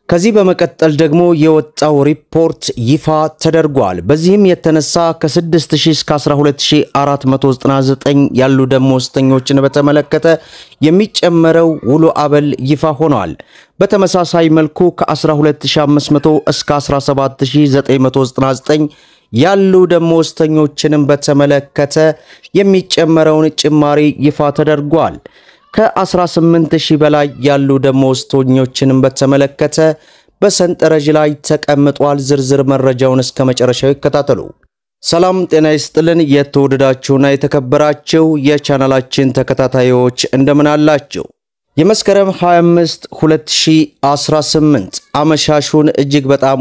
ከዚህ በመቀጠል ደግሞ የወጣው ሪፖርት ይፋ ተደርጓል። በዚህም የተነሳ ከ6000 እስከ 12499 ያሉ ደሞዝተኞችን በተመለከተ የሚጨመረው ውሎ አበል ይፋ ሆኗል። በተመሳሳይ መልኩ ከ12500 እስከ 17999 ያሉ ደሞዝተኞችንም በተመለከተ የሚጨመረውን ጭማሪ ይፋ ተደርጓል። ከ18000 በላይ ያሉ ደሞዝተኞችንም በተመለከተ በሰንጠረዥ ላይ ተቀምጧል። ዝርዝር መረጃውን እስከ መጨረሻው ይከታተሉ። ሰላም ጤና ይስጥልን የተወደዳችሁና የተከበራችሁ የቻናላችን ተከታታዮች እንደምን አላችሁ? የመስከረም 25 2018 አመሻሹን እጅግ በጣም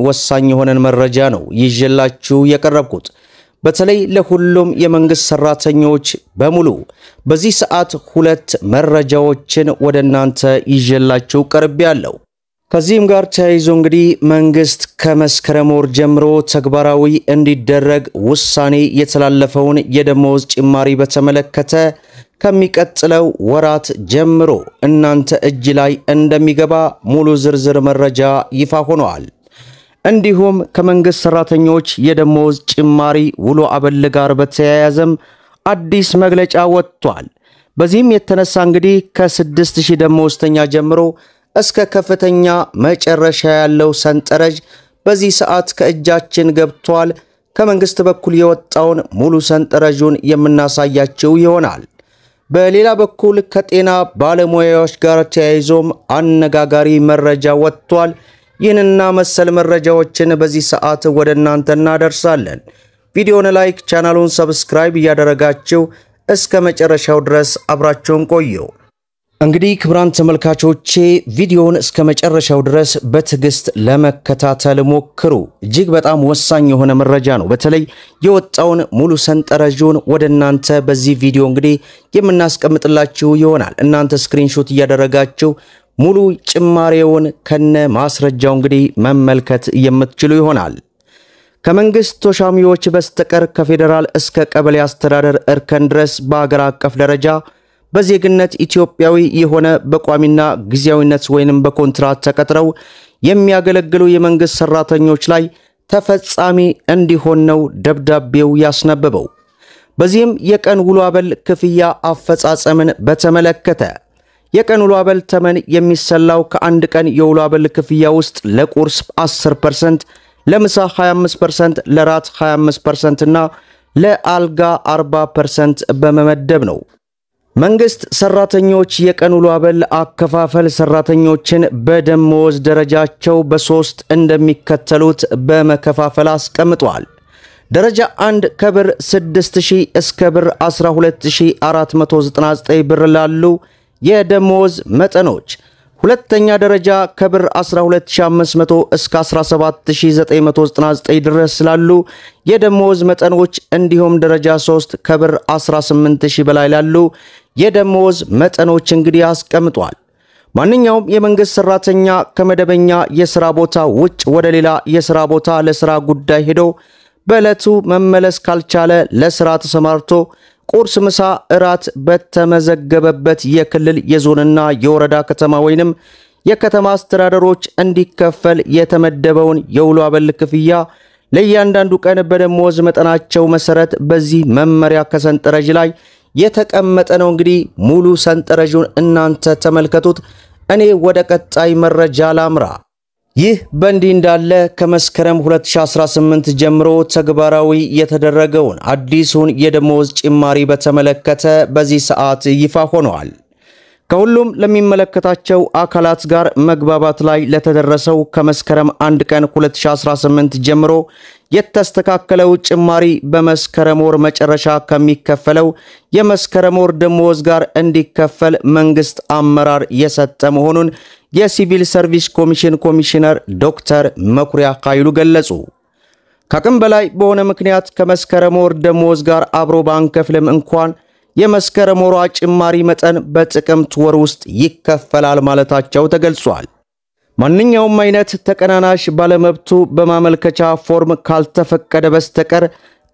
ወሳኝ የሆነን መረጃ ነው ይዤላችሁ የቀረብኩት። በተለይ ለሁሉም የመንግስት ሰራተኞች በሙሉ በዚህ ሰዓት ሁለት መረጃዎችን ወደናንተ ይዤላችሁ ቀርቤያለሁ። ከዚህም ጋር ተያይዞ እንግዲህ መንግስት ከመስከረም ወር ጀምሮ ተግባራዊ እንዲደረግ ውሳኔ የተላለፈውን የደሞዝ ጭማሪ በተመለከተ ከሚቀጥለው ወራት ጀምሮ እናንተ እጅ ላይ እንደሚገባ ሙሉ ዝርዝር መረጃ ይፋ ሆኗል። እንዲሁም ከመንግስት ሰራተኞች የደሞዝ ጭማሪ ውሎ አበል ጋር በተያያዘም አዲስ መግለጫ ወጥቷል። በዚህም የተነሳ እንግዲህ ከ6000 ደሞዝተኛ ጀምሮ እስከ ከፍተኛ መጨረሻ ያለው ሰንጠረዥ በዚህ ሰዓት ከእጃችን ገብቷል። ከመንግስት በኩል የወጣውን ሙሉ ሰንጠረዡን የምናሳያችሁ ይሆናል። በሌላ በኩል ከጤና ባለሙያዎች ጋር ተያይዞም አነጋጋሪ መረጃ ወጥቷል። ይህንና መሰል መረጃዎችን በዚህ ሰዓት ወደናንተ እናደርሳለን። ቪዲዮውን ላይክ፣ ቻናሉን ሰብስክራይብ ያደረጋችሁ እስከ መጨረሻው ድረስ አብራችሁን ቆዩ። እንግዲህ ክብራን ተመልካቾቼ ቪዲዮውን እስከ መጨረሻው ድረስ በትዕግስት ለመከታተል ሞክሩ። እጅግ በጣም ወሳኝ የሆነ መረጃ ነው። በተለይ የወጣውን ሙሉ ሰንጠረዡን ወደናንተ በዚህ ቪዲዮ እንግዲህ የምናስቀምጥላችሁ ይሆናል። እናንተ ስክሪንሾት ያደረጋችሁ ሙሉ ጭማሪውን ከነ ማስረጃው እንግዲህ መመልከት የምትችሉ ይሆናል። ከመንግስት ተሿሚዎች በስተቀር ከፌደራል እስከ ቀበሌ አስተዳደር እርከን ድረስ በአገር አቀፍ ደረጃ በዜግነት ኢትዮጵያዊ የሆነ በቋሚና ጊዜያዊነት ወይንም በኮንትራት ተቀጥረው የሚያገለግሉ የመንግስት ሰራተኞች ላይ ተፈጻሚ እንዲሆን ነው ደብዳቤው ያስነበበው። በዚህም የቀን ውሎ አበል ክፍያ አፈጻጸምን በተመለከተ የቀን ውሎ አበል ተመን የሚሰላው ከአንድ ቀን የውሎ አበል ክፍያ ውስጥ ለቁርስ 10%፣ ለምሳ 25%፣ ለራት 25% እና ለአልጋ 40% በመመደብ ነው። መንግስት ሰራተኞች የቀን ውሎ አበል አከፋፈል ሰራተኞችን በደሞዝ ደረጃቸው በ3 እንደሚከተሉት በመከፋፈል አስቀምጧል። ደረጃ 1 ከብር 6000 እስከ ብር 12499 ብር ላሉ የደሞዝ መጠኖች፣ ሁለተኛ ደረጃ ከብር 12500 እስከ 17999 ድረስ ላሉ የደሞዝ መጠኖች እንዲሁም ደረጃ 3 ከብር 18000 በላይ ላሉ የደሞዝ መጠኖች እንግዲህ አስቀምጧል። ማንኛውም የመንግስት ሰራተኛ ከመደበኛ የሥራ ቦታ ውጭ ወደ ሌላ የሥራ ቦታ ለሥራ ጉዳይ ሄዶ በዕለቱ መመለስ ካልቻለ ለሥራ ተሰማርቶ ቁርስ፣ ምሳ፣ እራት በተመዘገበበት የክልል የዞንና የወረዳ ከተማ ወይንም የከተማ አስተዳደሮች እንዲከፈል የተመደበውን የውሎ አበል ክፍያ ለእያንዳንዱ ቀን በደሞዝ መጠናቸው መሰረት በዚህ መመሪያ ከሰንጠረዥ ላይ የተቀመጠ ነው። እንግዲህ ሙሉ ሰንጠረዡን እናንተ ተመልከቱት። እኔ ወደ ቀጣይ መረጃ ላምራ። ይህ በእንዲህ እንዳለ ከመስከረም 2018 ጀምሮ ተግባራዊ የተደረገውን አዲሱን የደሞዝ ጭማሪ በተመለከተ በዚህ ሰዓት ይፋ ሆኗል። ከሁሉም ለሚመለከታቸው አካላት ጋር መግባባት ላይ ለተደረሰው ከመስከረም 1 ቀን 2018 ጀምሮ የተስተካከለው ጭማሪ በመስከረም ወር መጨረሻ ከሚከፈለው የመስከረም ወር ደሞዝ ጋር እንዲከፈል መንግስት አመራር የሰጠ መሆኑን የሲቪል ሰርቪስ ኮሚሽን ኮሚሽነር ዶክተር መኩሪያ ኃይሉ ገለጹ። ከቅም በላይ በሆነ ምክንያት ከመስከረም ወር ደሞዝ ጋር አብሮ ባንከፍልም እንኳን የመስከረም ወር ጭማሪ መጠን በጥቅምት ወር ውስጥ ይከፈላል ማለታቸው ተገልጿል። ማንኛውም አይነት ተቀናናሽ ባለመብቱ በማመልከቻ ፎርም ካልተፈቀደ በስተቀር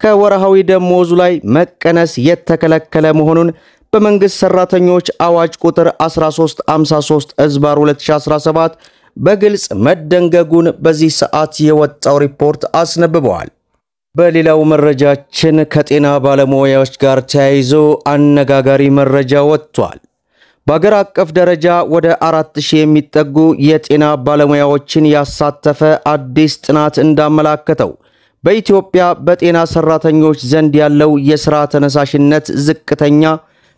ከወርሃዊ ደሞዙ ላይ መቀነስ የተከለከለ መሆኑን በመንግስት ሰራተኞች አዋጅ ቁጥር 1353/2017 በግልጽ መደንገጉን በዚህ ሰዓት የወጣው ሪፖርት አስነብበዋል። በሌላው መረጃችን ከጤና ባለሙያዎች ጋር ተያይዞ አነጋጋሪ መረጃ ወጥቷል። በአገር አቀፍ ደረጃ ወደ 4000 የሚጠጉ የጤና ባለሙያዎችን ያሳተፈ አዲስ ጥናት እንዳመላከተው በኢትዮጵያ በጤና ሰራተኞች ዘንድ ያለው የሥራ ተነሳሽነት ዝቅተኛ፣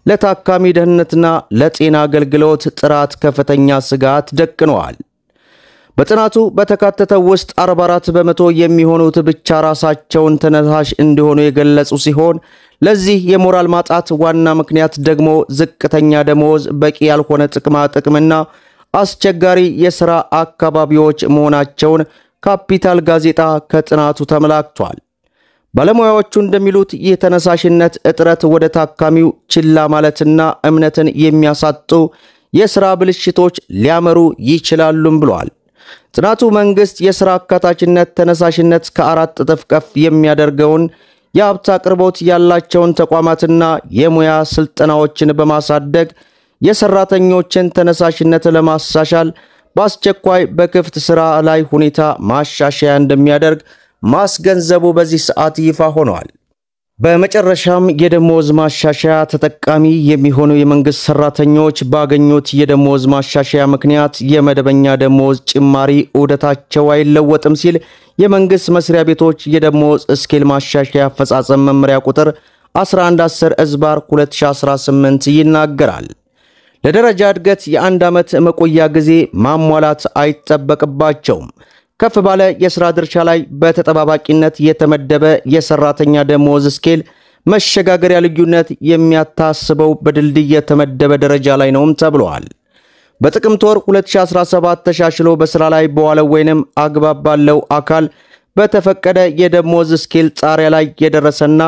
ለታካሚ ደህንነትና ለጤና አገልግሎት ጥራት ከፍተኛ ስጋት ደቅነዋል። በጥናቱ በተካተተው ውስጥ 44 በመቶ የሚሆኑት ብቻ ራሳቸውን ተነሳሽ እንደሆኑ የገለጹ ሲሆን ለዚህ የሞራል ማጣት ዋና ምክንያት ደግሞ ዝቅተኛ ደሞዝ፣ በቂ ያልሆነ ጥቅምና አስቸጋሪ የሥራ አካባቢዎች መሆናቸውን ካፒታል ጋዜጣ ከጥናቱ ተመላክቷል። ባለሙያዎቹ እንደሚሉት ይህ ተነሳሽነት እጥረት ወደ ታካሚው ችላ ማለትና እምነትን የሚያሳጡ የሥራ ብልሽቶች ሊያመሩ ይችላሉም ብለዋል። ጥናቱ መንግስት የሥራ አካታችነት ተነሳሽነት ከ4 እጥፍ ከፍ የሚያደርገውን የሀብት አቅርቦት ያላቸውን ተቋማትና የሙያ ስልጠናዎችን በማሳደግ የሰራተኞችን ተነሳሽነት ለማሻሻል በአስቸኳይ በክፍት ሥራ ላይ ሁኔታ ማሻሻያ እንደሚያደርግ ማስገንዘቡ በዚህ ሰዓት ይፋ ሆኗል። በመጨረሻም የደሞዝ ማሻሻያ ተጠቃሚ የሚሆኑ የመንግስት ሰራተኞች ባገኙት የደሞዝ ማሻሻያ ምክንያት የመደበኛ ደሞዝ ጭማሪ ዑደታቸው አይለወጥም ሲል የመንግስት መስሪያ ቤቶች የደሞዝ ስኬል ማሻሻያ አፈጻጸም መመሪያ ቁጥር 1110/2018 ይናገራል። ለደረጃ እድገት የአንድ ዓመት መቆያ ጊዜ ማሟላት አይጠበቅባቸውም። ከፍ ባለ የሥራ ድርሻ ላይ በተጠባባቂነት የተመደበ የሰራተኛ ደሞዝ ስኬል መሸጋገሪያ ልዩነት የሚያታስበው በድልድይ የተመደበ ደረጃ ላይ ነውም ተብሏል። በጥቅምት ወር 2017 ተሻሽሎ በሥራ ላይ በዋለው ወይንም አግባብ ባለው አካል በተፈቀደ የደሞዝ ስኬል ጣሪያ ላይ የደረሰና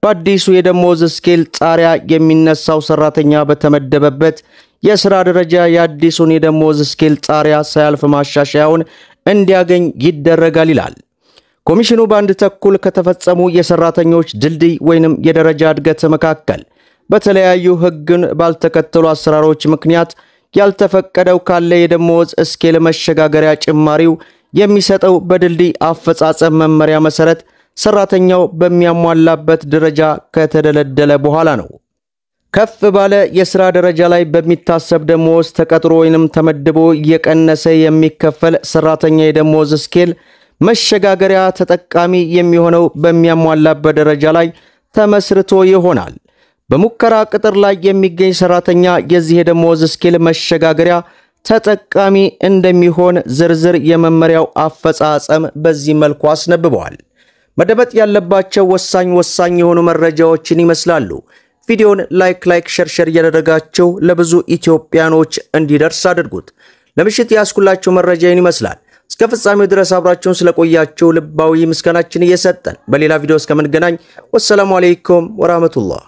በአዲሱ የደሞዝ ስኬል ጣሪያ የሚነሳው ሰራተኛ በተመደበበት የሥራ ደረጃ የአዲሱን የደሞዝ ስኬል ጣሪያ ሳያልፍ ማሻሻያውን እንዲያገኝ ይደረጋል ይላል። ኮሚሽኑ በአንድ ተኩል ከተፈጸሙ የሰራተኞች ድልድይ ወይንም የደረጃ እድገት መካከል በተለያዩ ሕግን ባልተከተሉ አሰራሮች ምክንያት ያልተፈቀደው ካለ የደሞዝ ስኬል መሸጋገሪያ ጭማሪው የሚሰጠው በድልድይ አፈጻጸም መመሪያ መሰረት ሰራተኛው በሚያሟላበት ደረጃ ከተደለደለ በኋላ ነው። ከፍ ባለ የሥራ ደረጃ ላይ በሚታሰብ ደሞዝ ተቀጥሮ ወይንም ተመድቦ እየቀነሰ የሚከፈል ሰራተኛ የደሞዝ ስኬል መሸጋገሪያ ተጠቃሚ የሚሆነው በሚያሟላበት ደረጃ ላይ ተመስርቶ ይሆናል። በሙከራ ቅጥር ላይ የሚገኝ ሰራተኛ የዚህ የደሞዝ ስኬል መሸጋገሪያ ተጠቃሚ እንደሚሆን ዝርዝር የመመሪያው አፈጻጸም በዚህ መልኩ አስነብበዋል። መደመጥ ያለባቸው ወሳኝ የሆኑ መረጃዎችን ይመስላሉ። ቪዲዮውን ላይክ ሸር እያደረጋችሁ ለብዙ ኢትዮጵያኖች እንዲደርስ አድርጉት። ለምሽት ያስኩላችሁ መረጃውን ይመስላል። እስከ ፍጻሜው ድረስ አብራችሁን ስለቆያችሁ ልባዊ ምስጋናችን እየሰጠን በሌላ ቪዲዮ እስከምንገናኝ ወሰላሙ አለይኩም ወራህመቱላህ